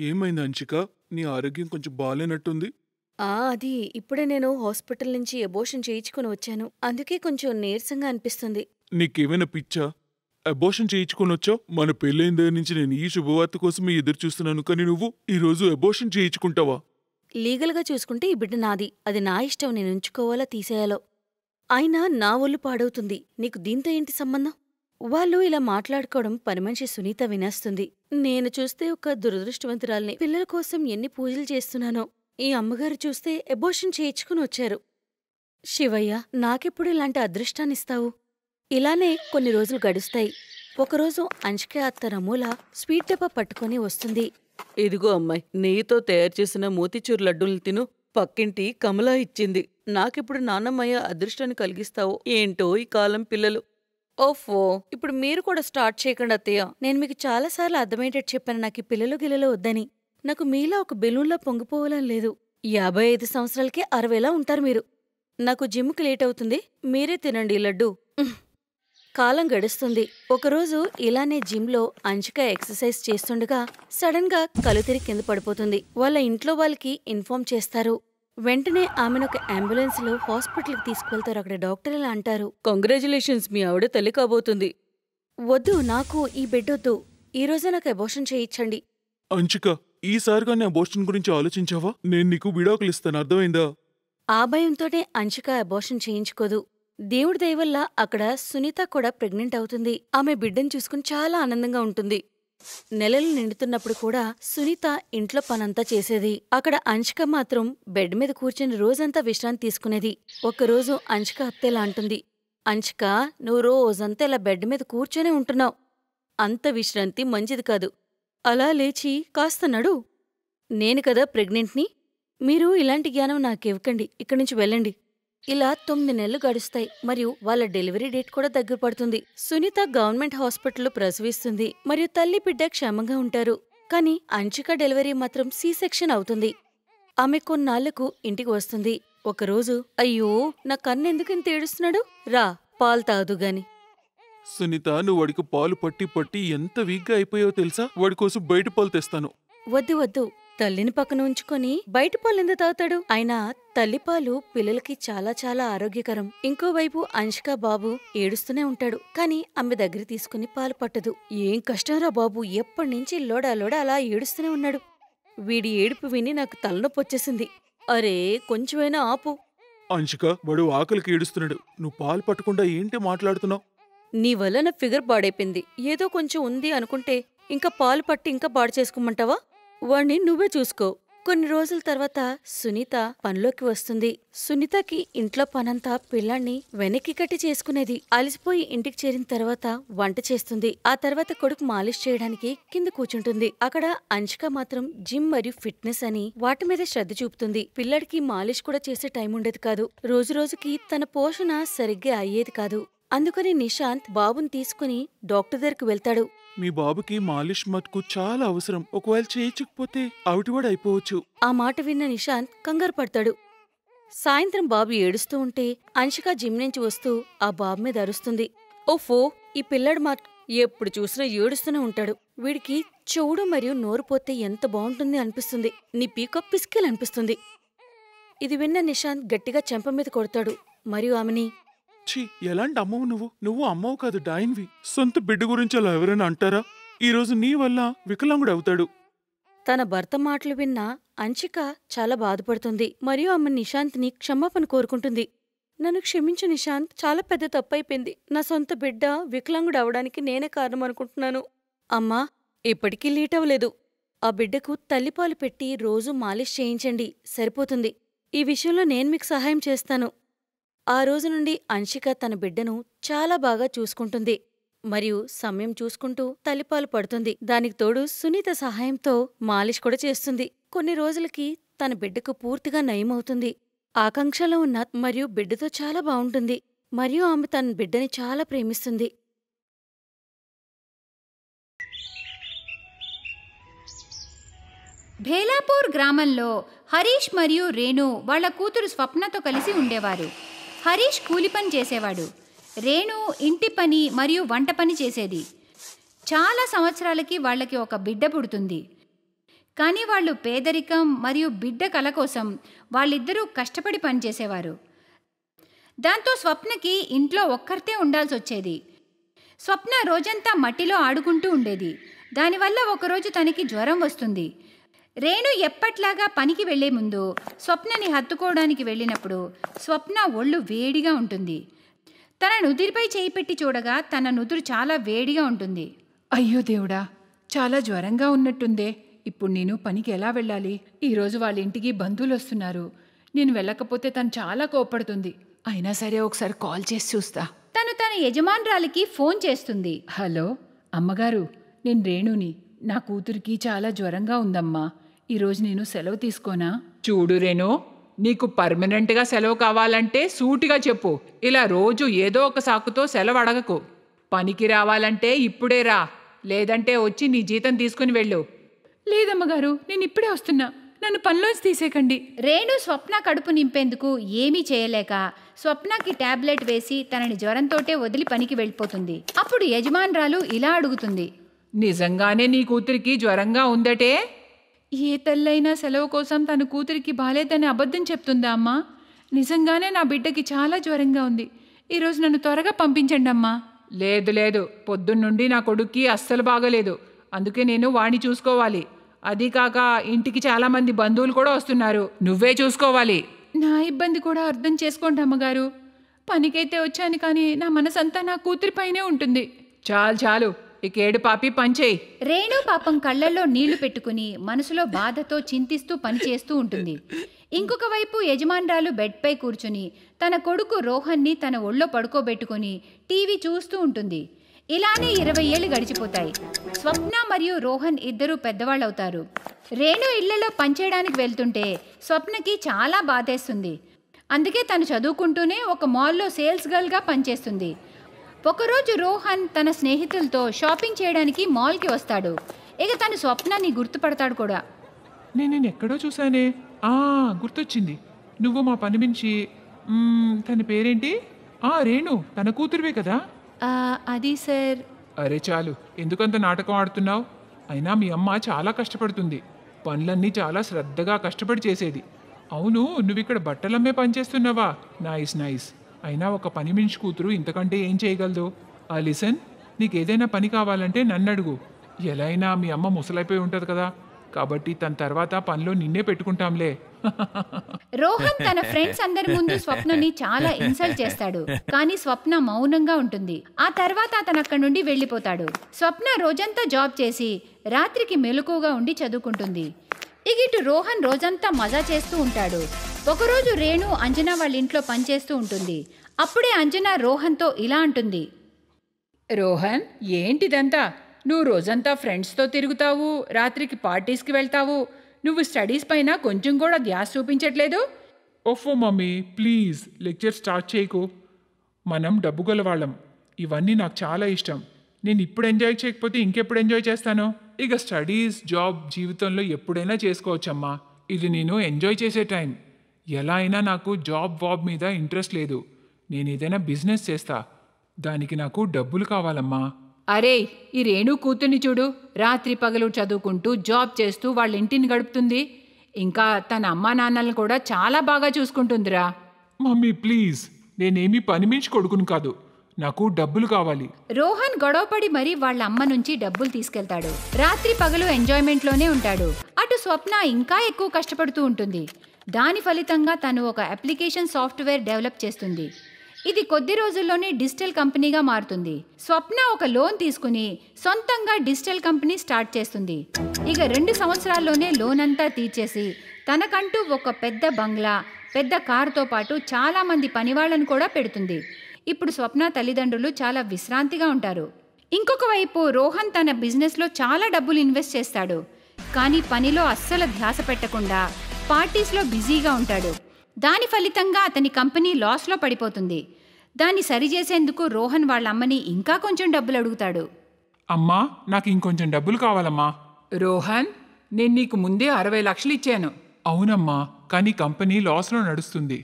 ఏమైంది అంచిక? నీ ఆరోగ్యం కొంచెం బాలేనట్టుంది. అది ఇప్పుడే నేను హాస్పిటల్ నుంచి అబోర్షన్ చేయించుకుని వచ్చాను. అందుకే కొంచెం నీరసంగా అనిపిస్తుంది. నీకేమైనా పిచ్చా? అబోర్షన్ చేయించుకొనొచ్చావు? మన పెళ్ళైన దగ్గర నుంచి నేను ఈ శుభవార్త కోసమే ఎదురు చూస్తున్నాను, కానీ నువ్వు ఈరోజు అబోర్షన్ చేయించుకుంటావా? లీగల్గా చూసుకుంటే ఈ బిడ్డ నాది. అది నా ఇష్టం, నేను ఉంచుకోవాలా తీసేయాలో. అయినా నా ఒళ్ళు పాడవుతుంది. నీకు దీంతో ఏంటి సంబంధం? వాళ్ళు ఇలా మాట్లాడుకోవడం పనిమనిషి సునీత వినేస్తుంది. నేను చూస్తే ఒక దురదృష్టవంతురాల్ని. పిల్లల కోసం ఎన్ని పూజలు చేస్తున్నానో. ఈ అమ్మగారు చూస్తే అబోర్షన్ చేయించుకుని వచ్చారు. శివయ్య, నాకెప్పుడు ఇలాంటి అదృష్టాన్నిస్తావు? ఇలానే కొన్ని రోజులు గడుస్తాయి. ఒకరోజు అంచిక అత్త రమూల స్వీట్ డబ్బా పట్టుకొని వస్తుంది. ఇదిగో అమ్మాయి, నెయ్యితో తయారు చేసిన మోతీచూర్ లడ్డూలు తిను. పక్కింటి కమలా ఇచ్చింది. నాకిప్పుడు నాన్నమ్మయ్య అదృష్టాన్ని కలిగిస్తావు. ఏంటో ఈ కాలం పిల్లలు. ఓఫో, ఇప్పుడు మీరు కూడా స్టార్ట్ చేయకండి అత్తయ్య. నేను మీకు చాలాసార్లు అర్థమయ్యేటట్టు చెప్పాను నాకు ఈ పిల్లలు గిల్లలు వద్దని. నాకు మీలా ఒక బెలూన్లా పొంగిపోవాలని లేదు. 55 సంవత్సరాలకే 60లా ఉంటారు మీరు. నాకు జిమ్కి లేట్ అవుతుంది. మీరే తినండి ఈ లడ్డూ. కాలం గడుస్తుంది. ఒకరోజు ఇలానే జిమ్లో అంచిక ఎక్సర్సైజ్ చేస్తుండగా సడన్ గా కలుతిరి కింద పడిపోతుంది. వాళ్ళ ఇంట్లో వాళ్ళకి ఇన్ఫార్మ్ చేస్తారు. వెంటనే ఆమెనొక అంబులెన్స్ లో హాస్పిటల్కి తీసుకువెళ్తారు. అక్కడ డాక్టర్ ఇలా అంటారు, కంగ్రాచులేషన్స్, మీ ఆవిడ తల్లి కాబోతుంది. వద్దు, నాకు ఈ బిడ్డొద్దు. ఈ రోజే నాకు అబోర్షన్ చేయించండి. అంచిక, ఈసారిగా నీ అబోర్షన్ గురించి ఆలోచించావా? నేను నీకు విడాకులు ఇస్తాను, అర్థమైందా? ఆ భయంతోనే అంచిక అబోర్షన్ చేయించుకోదు. దేవుడి దయవల్ల అక్కడ సునీత కూడా ప్రెగ్నెంట్ అవుతుంది. ఆమె బిడ్డను చూసుకుని చాలా ఆనందంగా ఉంటుంది. నెలలు నిండుతున్నప్పుడు కూడా సునీత ఇంట్లో పనంతా చేసేది. అక్కడ అంచిక మాత్రం బెడ్ మీద కూర్చుని రోజంతా విశ్రాంతి తీసుకునేది. ఒకరోజు అంచిక అత్తేలా అంటుంది, అంచిక, నువ్వు రోజంతా ఇలా బెడ్ మీద కూర్చొనే ఉంటున్నావు. అంత విశ్రాంతి మంచిది కాదు. అలా లేచి కాస్త నడు. నేను కదా ప్రెగ్నెంట్ని. మీరు ఇలాంటి జ్ఞానం నాకివ్వకండి. ఇక్కడి నుంచి వెళ్ళండి. ఇలా 9 నెలలు గడుస్తాయి. మరియు వాళ్ళ డెలివరీ డేట్ కూడా దగ్గర పడుతుంది. సునీత గవర్నమెంట్ హాస్పిటల్లో ప్రసవిస్తుంది. మరియు తల్లి బిడ్డ క్షేమంగా ఉంటారు. కాని అంచిక డెలివరీ మాత్రం సి సెక్షన్ అవుతుంది. ఆమె కొన్నాళ్లకు ఇంటికి వస్తుంది. ఒకరోజు, అయ్యో, నా కన్నెందుకు ఇంత ఏడుస్తున్నాడు? రా, పాలు తాగుదు గాని. సునీత, నువ్వు వాడికి పాలు పట్టి పట్టి ఎంత వీక్గా అయిపోయావో తెలుసా? వాడి కోసం బయట పాలు తెస్తాను. వద్దు వద్దు, తల్లిని పక్కన ఉంచుకొని బయట పాలు ఎందుకు తాగుతాడు? అయినా తల్లిపాలు పిల్లలకి చాలా చాలా ఆరోగ్యకరం. ఇంకోవైపు అంచిక బాబు ఏడుస్తూనే ఉంటాడు. కాని ఆమె దగ్గర తీసుకుని పాలు పట్టదు. ఏం కష్టంరా బాబు, ఎప్పటినుంచి లోడా లోడా అలా ఏడుస్తూనే ఉన్నాడు. వీడి ఏడుపు విని నాకు తలనొప్పొచ్చేసింది. అరే, కొంచెమైనా ఆపు. అంచిక, వాడు ఆకలికి ఏడుస్తున్నాడు. నువ్వు పాలు పట్టకుండా ఏంటి మాట్లాడుతున్నావు? నీ వల్ల నా ఫిగర్ పాడైపోయింది. ఏదో కొంచెం ఉంది అనుకుంటే ఇంకా పాలు పట్టి ఇంకా పాడు చేసుకోమంటావా? వాణ్ణి నువ్వే చూసుకో. కొన్ని రోజుల తర్వాత సునీత పనిలోకి వస్తుంది. సునీతకి ఇంట్లో పనంతా పిల్లాన్ని వెనక్కి కట్టి చేసుకునేది. అలసిపోయి ఇంటికి చేరిన తర్వాత వంట చేస్తుంది. ఆ తర్వాత కొడుకు మాలిష్ చేయడానికి కింద కూర్చుంటుంది. అక్కడ అంచిక మాత్రం జిమ్ మరియు ఫిట్నెస్ అని వాటి మీద శ్రద్ధ చూపుతుంది. పిల్లడికి మాలిష్ కూడా చేసే టైం ఉండేది కాదు. రోజు రోజుకి తన పోషణ సరిగ్గా అయ్యేది కాదు. అందుకని నిశాంత్ బాబుని తీసుకుని డాక్టర్ దగ్గరకు వెళ్తాడు. మీ బాబుకి మాలిష్ మటుకు చాలా అవసరం. ఒకవేళ చేయించకపోతే అవుటివాడు అయిపోవచ్చు. ఆ మాట విన్న నిశాంత్ కంగారు పడతాడు. సాయంత్రం బాబు ఏడుస్తూ ఉంటే అంశిక జిమ్ నుంచి వస్తూ ఆ బాబు మీద అరుస్తుంది. ఓఫో, ఈ పిల్లాడు ఎప్పుడు చూసినా ఏడుస్తూనే ఉంటాడు. వీడికి చెవుడు మరియు నోరు పోతే ఎంత బాగుంటుంది అనిపిస్తుంది. నీ పీకప్ పిస్కిల్ అనిపిస్తుంది. ఇది విన్న నిశాంత్ గట్టిగా చెంప మీద కొడతాడు. మరియు ఆమెని, ఛీ, ఎలాంటి అమ్మవు నువ్వు? నువ్వు అమ్మవు కాదు, డాయిన్వి. సొంత బిడ్డ గురించి అలా ఎవరైనా అంటారా? ఈరోజు నీ వల్ల వికలాంగుడు అవుతాడు. తన భర్త మాటలు విన్న అంచిక చాలా బాధపడుతుంది. మరియు ఆమె నిశాంత్ని క్షమాపణ కోరుకుంటుంది. నన్ను క్షమించు నిశాంత్, చాలా పెద్ద తప్పైపోయింది. నా సొంత బిడ్డ వికలాంగుడు అవడానికి నేనే కారణం అనుకుంటున్నాను. అమ్మా, ఇప్పటికీ లేట్ అవ్వలేదు. ఆ బిడ్డకు తల్లిపాలు పెట్టి రోజూ మాలిష్ చేయించండి, సరిపోతుంది. ఈ విషయంలో నేను మీకు సహాయం చేస్తాను. ఆ రోజు నుండి అంశిక తన బిడ్డను చాలా బాగా చూసుకుంటుంది. మరియు సమయం చూసుకుంటూ తల్లిపాలు పడుతుంది. దానికి తోడు సునీత సహాయంతో మాలిష్ కూడా చేస్తుంది. కొన్ని రోజులకి తన బిడ్డకు పూర్తిగా నయమవుతుంది. ఆకాంక్షలో ఉన్న మరియు బిడ్డతో చాలా బావుంటుంది. మరియు ఆమె తన బిడ్డని చాలా ప్రేమిస్తుంది. భేలాపూర్ గ్రామంలో హరీష్ మరియు రేణు వాళ్ళ కూతురు స్వప్నతో కలిసి ఉండేవారు. హరీష్ కూలి పని చేసేవాడు. రేణు ఇంటి పని మరియు వంట పని చేసేది. చాలా సంవత్సరాలకి వాళ్ళకి ఒక బిడ్డ పుడుతుంది. కానీ వాళ్ళు పేదరికం మరియు బిడ్డ కల కోసం వాళ్ళిద్దరూ కష్టపడి పనిచేసేవారు. దాంతో స్వప్నకి ఇంట్లో ఒక్కరితే ఉండాల్సి వచ్చేది. స్వప్న రోజంతా మట్టిలో ఆడుకుంటూ ఉండేది. దానివల్ల ఒకరోజు తనకి జ్వరం వస్తుంది. రేణు ఎప్పట్లాగా పనికి వెళ్లే ముందు స్వప్నని హత్తుకోవడానికి వెళ్ళినప్పుడు స్వప్న ఒళ్ళు వేడిగా ఉంటుంది. తన నుదిరిపై చేయి పెట్టి చూడగా తన నుదురు చాలా వేడిగా ఉంటుంది. అయ్యో దేవుడా, చాలా జ్వరంగా ఉన్నట్టుందే. ఇప్పుడు నేను పనికి ఎలా వెళ్ళాలి? ఈరోజు వాళ్ళ ఇంటికి బంధువులు వస్తున్నారు. నేను వెళ్ళకపోతే తను చాలా కోపడుతుంది. అయినా సరే ఒకసారి కాల్ చేసి చూస్తా. తను తన యజమానురాలికి ఫోన్ చేస్తుంది. హలో అమ్మగారు, నేను రేణుని. నా కూతురికి చాలా జ్వరంగా ఉందమ్మా. ఈరోజు నేను సెలవు తీసుకోనా? చూడు రేణు, నీకు పర్మనెంట్గా సెలవు కావాలంటే సూటిగా చెప్పు. ఇలా రోజు ఏదో ఒక సాకుతో సెలవు అడగకు. పనికి రావాలంటే ఇప్పుడే రా, లేదంటే వచ్చి నీ జీతం తీసుకుని వెళ్ళు. లేదమ్మగారు, నేను ఇప్పుడే వస్తున్నా. నన్ను పనిలోంచి తీసేకండి. రేణు స్వప్న కడుపు నింపేందుకు ఏమీ చేయలేక స్వప్నకి టాబ్లెట్ వేసి తనని జ్వరంతోటే వదిలి పనికి వెళ్ళిపోతుంది. అప్పుడు యజమానురాలు ఇలా అడుగుతుంది. నిజంగానే నీ కూతురికి జ్వరంగా ఉందటే? ఏ తల్లైనా సెలవు కోసం తన కూతురికి బాలేదని అబద్ధం చెప్తుందా అమ్మా? నిజంగానే నా బిడ్డకి చాలా జ్వరంగా ఉంది. ఈరోజు నన్ను త్వరగా పంపించండి అమ్మా. లేదు లేదు, పొద్దున్నుండి నా కొడుక్కి అస్సలు బాగలేదు. అందుకే నేను వాణ్ణి చూసుకోవాలి. అది కాక ఇంటికి చాలామంది బంధువులు కూడా వస్తున్నారు. నువ్వే చూసుకోవాలి. నా ఇబ్బంది కూడా అర్థం చేసుకోండి అమ్మగారు. పనికైతే వచ్చాను, కానీ నా మనసంతా నా కూతురిపైనే ఉంటుంది. చాలు చాలు, ఇక ఏడు పాపి పనిచేయి. రేణు పాపం కళ్ళల్లో నీళ్లు పెట్టుకుని మనసులో బాధతో చింతిస్తూ పనిచేస్తూ ఉంటుంది. ఇంకొక వైపు యజమానురాలు బెడ్పై కూర్చుని తన కొడుకు రోహన్ని తన ఒళ్ళో పడుకోబెట్టుకుని టీవీ చూస్తూ ఉంటుంది. ఇలానే 20 ఏళ్ళు గడిచిపోతాయి. స్వప్న మరియు రోహన్ ఇద్దరూ పెద్దవాళ్ళవుతారు. రేణు ఇళ్లలో పనిచేయడానికి వెళ్తుంటే స్వప్నకి చాలా బాధేస్తుంది. అందుకే తను చదువుకుంటూనే ఒక మాల్లో సేల్స్ గర్ల్గా పనిచేస్తుంది. ఒకరోజు రోహన్ తన స్నేహితులతో షాపింగ్ చేయడానికి మాల్కి వస్తాడు. ఇక తను స్వప్నాన్ని గుర్తుపడతాడు కూడా. నేను ఎక్కడో చూసానే. గుర్తొచ్చింది. నువ్వు మా పని మనిషి. తన పేరేంటి? రేణు, తన కూతురువే కదా? అది సార్. అరే చాలు, ఎందుకంత నాటకం ఆడుతున్నావు? అయినా మీ అమ్మ చాలా కష్టపడుతుంది. పనులన్నీ చాలా శ్రద్ధగా కష్టపడి చేసేది. అవును, నువ్వు ఇక్కడ బట్టలమ్మే పని చేస్తున్నావా? Nice nice. అయినా ఒక పని మనిషి కూతురు ఇంతకంటే ఏం చేయగలదు? లిసన్, నీకేదైనా పని కావాలంటే నన్ను అడుగు. ఎలా అయినా మీ అమ్మ ముసలైపోయి ఉంటుంది కదా, కాబట్టి తన తర్వాత పనిలో నిన్నే పెట్టుకుంటాంలే. రోహన్ తన ఫ్రెండ్స్ అందరి ముందు స్వప్నని చాలా ఇన్సల్ట్ చేస్తాడు. కానీ స్వప్న మౌనంగా ఉంటుంది. ఆ తర్వాత అతను అక్కడి నుండి వెళ్ళిపోతాడు. స్వప్న రోజంతా జాబ్ చేసి రాత్రికి మెలకుగా ఉండి చదువుకుంటుంది. ఇటు రోహన్ రోజంతా మజా చేస్తూ ఉంటాడు. ఒకరోజు రేణు అంజనా వాళ్ళ ఇంట్లో పనిచేస్తూ ఉంటుంది. అప్పుడే అంజనా రోహన్తో ఇలా అంటుంది. రోహన్, ఏంటిదంతా? నువ్వు రోజంతా ఫ్రెండ్స్తో తిరుగుతావు, రాత్రికి పార్టీస్కి వెళ్తావు. నువ్వు స్టడీస్ పైన కొంచెం కూడా ధ్యాస చూపించట్లేదు. ఓఫో మమ్మీ, ప్లీజ్ లెక్చర్ స్టార్ట్ చేయకు. మనం డబ్బు గలవాళ్ళం. ఇవన్నీ నాకు చాలా ఇష్టం. నేను ఇప్పుడు ఎంజాయ్ చేయకపోతే ఇంకెప్పుడు ఎంజాయ్ చేస్తాను? ఇక స్టడీస్, జాబ్ జీవితంలో ఎప్పుడైనా చేసుకోవచ్చమ్మా. ఇది నేను ఎంజాయ్ చేసే టైం. ఎలా అయినా నాకు జాబ్ మీద ఇంట్రెస్ట్ లేదు. నేను ఏదైనా బిజినెస్ చేస్తా. దానికి నాకు డబ్బులు కావాలమ్మా. అరే, ఈ రేణు కూతుర్ని చూడు. రాత్రి పగలు చదువుకుంటూ జాబ్ చేస్తూ వాళ్ళ ఇంటిని గడుపుతుంది. ఇంకా తన అమ్మా నాన్నలను కూడా చాలా బాగా చూసుకుంటుందిరా. మమ్మీ ప్లీజ్, నేనేమీ పని మించి కొడుకును కాదు. నాకు డబ్బులు కావాలి. రోహన్ గొడవపడి మరీ వాళ్ళ అమ్మ నుంచి డబ్బులు తీసుకెళ్తాడు. రాత్రి పగలు ఎంజాయ్మెంట్లోనే ఉంటాడు. అటు స్వప్న ఇంకా ఎక్కువ కష్టపడుతూ ఉంటుంది. దాని ఫలితంగా తను ఒక అప్లికేషన్ సాఫ్ట్వేర్ డెవలప్ చేస్తుంది. ఇది కొద్ది రోజుల్లోనే డిజిటల్ కంపెనీగా మారుతుంది. స్వప్న ఒక లోన్ తీసుకుని సొంతంగా డిజిటల్ కంపెనీ స్టార్ట్ చేస్తుంది. ఇక 2 సంవత్సరాల్లోనే లోన్ అంతా తీర్చేసి తనకంటూ ఒక పెద్ద బంగ్లా, పెద్ద కారుతో పాటు చాలా మంది పనివాళ్లను కూడా పెడుతుంది. ఇప్పుడు స్వప్న తల్లిదండ్రులు చాలా విశ్రాంతిగా ఉంటారు. ఇంకొక వైపు రోహన్ తన బిజినెస్లో చాలా డబ్బులు ఇన్వెస్ట్ చేస్తాడు. కానీ పనిలో అస్సలు ధ్యాస పెట్టకుండా పార్టీస్లో బిజీగా ఉంటాడు. దాని ఫలితంగా అతని కంపెనీ లాస్లో పడిపోతుంది. దాన్ని సరిచేసేందుకు రోహన్ వాళ్ళ అమ్మని ఇంకా కొంచెం డబ్బులు అడుగుతాడు. అమ్మా, నాకు ఇంకొంచెం డబ్బులు కావాలమ్మా. రోహన్, నేను నీకు ముందే 60 లక్షలు ఇచ్చాను. అవునమ్మా, కానీ కంపెనీ లాస్లో నడుస్తుంది.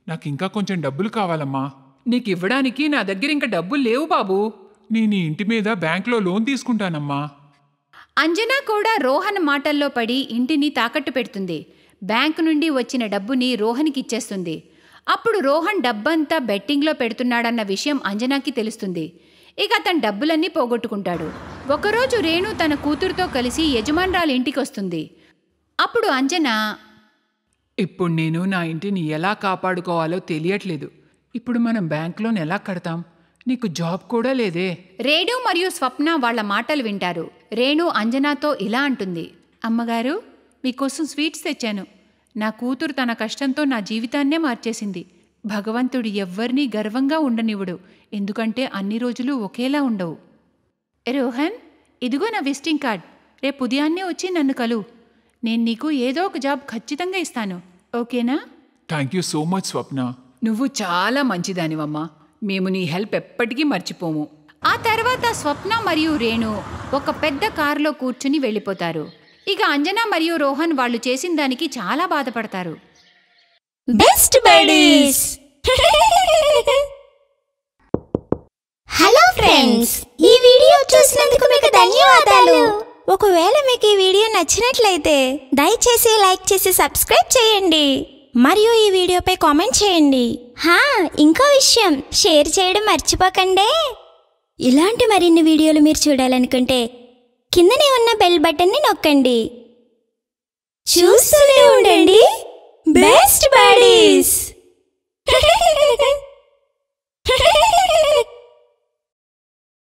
నాకు ఇంకా కొంచెం డబ్బులు కావాలమ్మా. నీకు ఇవ్వడానికి నా దగ్గర ఇంకా డబ్బులు లేవు బాబు. నేను ఈ ఇంటి మీద బ్యాంక్లో లోన్ తీసుకుంటానమ్మా. అంజనా కూడా రోహన్ మాటల్లో పడి ఇంటిని తాకట్టు పెడుతుంది. బ్యాంకు నుండి వచ్చిన డబ్బుని రోహన్కి ఇచ్చేస్తుంది. అప్పుడు రోహన్ డబ్బంతా బెట్టింగ్లో పెడుతున్నాడన్న విషయం అంజనాకి తెలుస్తుంది. ఇక అతను డబ్బులన్నీ పోగొట్టుకుంటాడు. ఒకరోజు రేణు తన కూతురుతో కలిసి యజమానురాలి ఇంటికి వస్తుంది. అప్పుడు అంజనా, ఇప్పుడు నేను నా ఇంటిని ఎలా కాపాడుకోవాలో తెలియట్లేదు. ఇప్పుడు మనం బ్యాంక్ లోన్ ఎలా కడతాం? నీకు జాబ్ కూడా లేదే. రేణు మరియు స్వప్న వాళ్ళ మాటలు వింటారు. రేణు అంజనాతో ఇలా అంటుంది, అమ్మగారు, మీకోసం స్వీట్స్ తెచ్చాను. నా కూతురు తన కష్టంతో నా జీవితాన్నే మార్చేసింది. భగవంతుడు ఎవ్వరినీ గర్వంగా ఉండనివ్వడు, ఎందుకంటే అన్ని రోజులు ఒకేలా ఉండవు. రోహన్, ఇదిగో నా విజిటింగ్ కార్డ్. రేపు ఉదయాన్నే వచ్చి నన్ను కలువు. నేను నీకు ఏదో ఒక జాబ్ ఖచ్చితంగా ఇస్తాను, ఓకేనా? థ్యాంక్ యూ సో మచ్ స్వప్న. నువ్వు చాలా మంచిదానివమ్మా. మేము నీ హెల్ప్ ఎప్పటికీ మర్చిపోము. ఆ తర్వాత స్వప్న మరియు రేణు ఒక పెద్ద కారులో కూర్చుని వెళ్ళిపోతారు. ఇక అంజనా మరియు రోహన్ వాళ్ళు చేసిన దానికి చాలా బాధపడతారు. Best buddies. హలో ఫ్రెండ్స్, ఈ వీడియో చూసినందుకు మీకు ధన్యవాదాలు. ఒకవేళ మీకు ఈ వీడియో నచ్చినట్లయితే దయచేసి లైక్ చేసి సబ్స్క్రైబ్ చేయండి మరియు ఈ వీడియోపై కామెంట్ చేయండి. ఇంకో విషయం, షేర్ చేయడం మర్చిపోకండి. ఇలాంటి మరిన్ని వీడియోలు మీరు చూడాలనుకుంటే కిందనే ఉన్న బెల్ బటన్ని నొక్కండి. చూస్తూనే ఉండండి బెస్ట్ బడీస్.